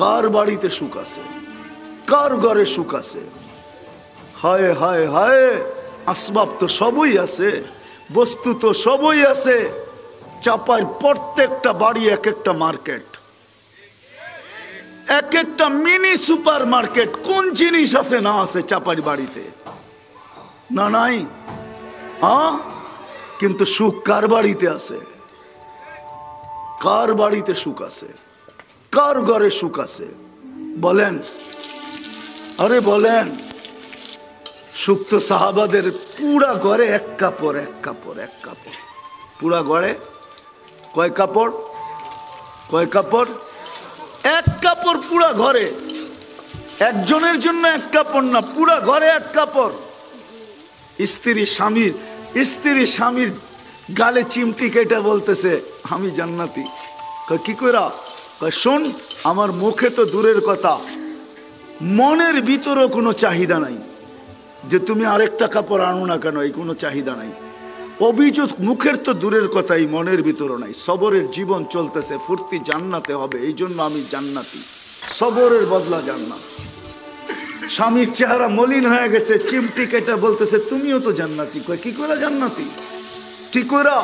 কার বাড়িতে সুখ আছে, কার ঘরে সুখ আছে? হায় হায় হায়, আসবাব তো সবই আছে, বস্তু তো সবই আছে। চাপার প্রত্যেকটা বাড়ি এক একটা মার্কেট, এক একটা মিনি সুপার মার্কেট। কোন জিনিস আছে না আছে চাপার বাড়িতে? না নাই? কিন্তু সুখ কার বাড়িতে আছে? কার বাড়িতে সুখ আছে? কার ঘরে সুখ আছে বলেন? আরে বলেন। সুখ তো সাহাবাদের পুরা ঘরে এক কাপড়, এক কাপড়, এক কাপড়। পুরা ঘরে কয় কাপড়? কয় কাপড়? এক কাপড় পুরা ঘরে। একজনের জন্য এক কাপড় না, পুরা ঘরে এক কাপড়। স্ত্রী স্বামীর গালে চিমটি কেটে বলতেছে আমি জান্নাতি। কি কইরা? শোন, আমার মুখে তো দূরের কথা, মনের ভিতরও কোনো চাহিদা নাই যে তুমি আরেকটা কাপড় আনো না কেন, এই কোনো চাহিদা নাই। অভিযোগ মুখের তো দূরের কথাই, মনের ভিতরও নাই। সবরের জীবন চলতেছে, ফুর্তি জান্নাতে হবে, এই জন্য আমি জান্নাতি। সবরের বদলা জান্নাত। স্বামীর চেহারা মলিন হয়ে গেছে, চিমটি কেটে বলতেছে তুমিও তো জান্নাতি। কয় কি করে জান্নাতি? কি করে?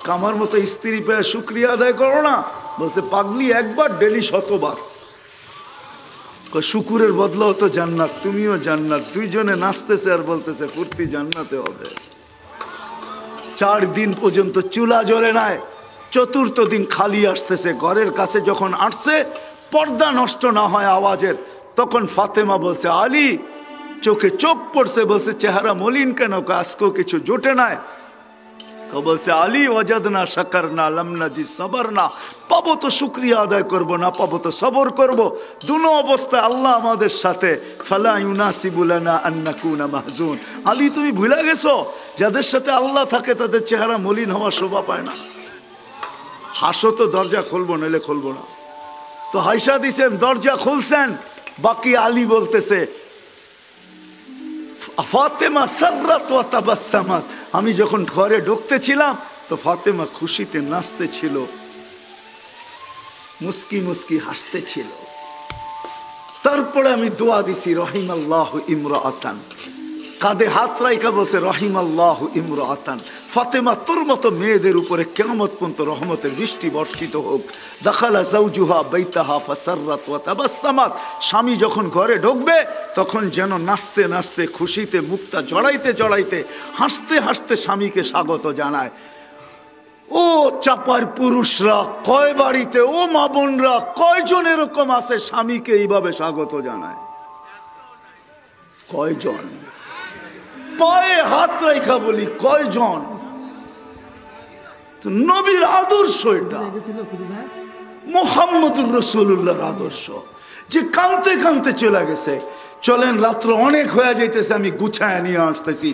কামার মতো স্ত্রী পেয়ে শুকরিয়া আদায় করো না? বলছে পাগলি, একবার ডেলি 100 বার। শুকুরের বদলাও তো জান্নাত, তুমিও জান্নাত। দুইজনে নাচতেছে আর বলতেছে ফুর্তি জান্নাতে হবে। 4 দিন পর্যন্ত চুলা জ্বলে নাই, 4র্থ দিন খালি আসতেছে। ঘরের কাছে যখন আসছে, পর্দা নষ্ট না হয় আওয়াজের, তখন ফাতেমা বলছে আলী, চোখে চোখ পড়ছে। বলছে চেহারা মলিন কেন? আজকেও কিছু জোটে নাই। বলছে আলী ওয়াজাদনা শাকারনা লামনা জি সাবরনা, পাবো তো শুকরিয়া আদায় করব, না পাবো তো সবর করব। দুনো অবস্থায় আল্লাহ আমাদের সাথে। ফালা ইউনাসিবু লানা আন নাকুনা মাহজুন। আলী তুমি ভুলে গেছো, যাদের সাথে আল্লাহ থাকে তাদের চেহারা মলিন হওয়া শোভা পায় না। হাসো তো দরজা খুলবো, নইলে খুলবো না। তো হাইসা দিছেন, দরজা খুলছেন। বাকি আলী বলতেছে ফাতেমা সাররাত ওয়া তাবাসসামাত, আমি যখন ঘরে ঢুকতেছিলাম তো ফাতেমা খুশিতে নাচতেছিল, মুস্কি মুস্কি হাসতেছিল। তারপরে আমি দোয়া দিছি রহিমাল্লাহু ইমরাআতান, কাঁধে হাত রাইখা বলছে রহিমাল্লাহু ইমরাআতান, ফাতেমা তোর মতো মেয়েদের উপরে কিয়ামত পর্যন্ত রহমতের বৃষ্টি বর্ষিত হোক। দাখালা যাওজুহা বাইতাহা ফাসাররাত ওয়া তাবাসসামাত, স্বামী যখন ঘরে ঢুকবে তখন যেন নাচতে নাচতে খুশিতে মুক্তা জড়াইতে জড়াইতে হাসতে হাসতে স্বামীকে স্বাগত জানায়। ও চাপার পুরুষরা কয় বাড়িতে, ও মা বোনরা কয়জন এরকম আছে স্বামীকে এইভাবে স্বাগত জানায়? কয়জন? পায়ে হাত রাইখা বলি কয়জন? নবীর আদর্শ এটা, মুহাম্মদুর রাসূলুল্লাহর আদর্শ, যে কাঁদতে কাঁদতে চলে গেছে। চলেন, রাত্র অনেক হয়ে যাইতেছে, আমি গুছায় নিয়ে আসতেছি।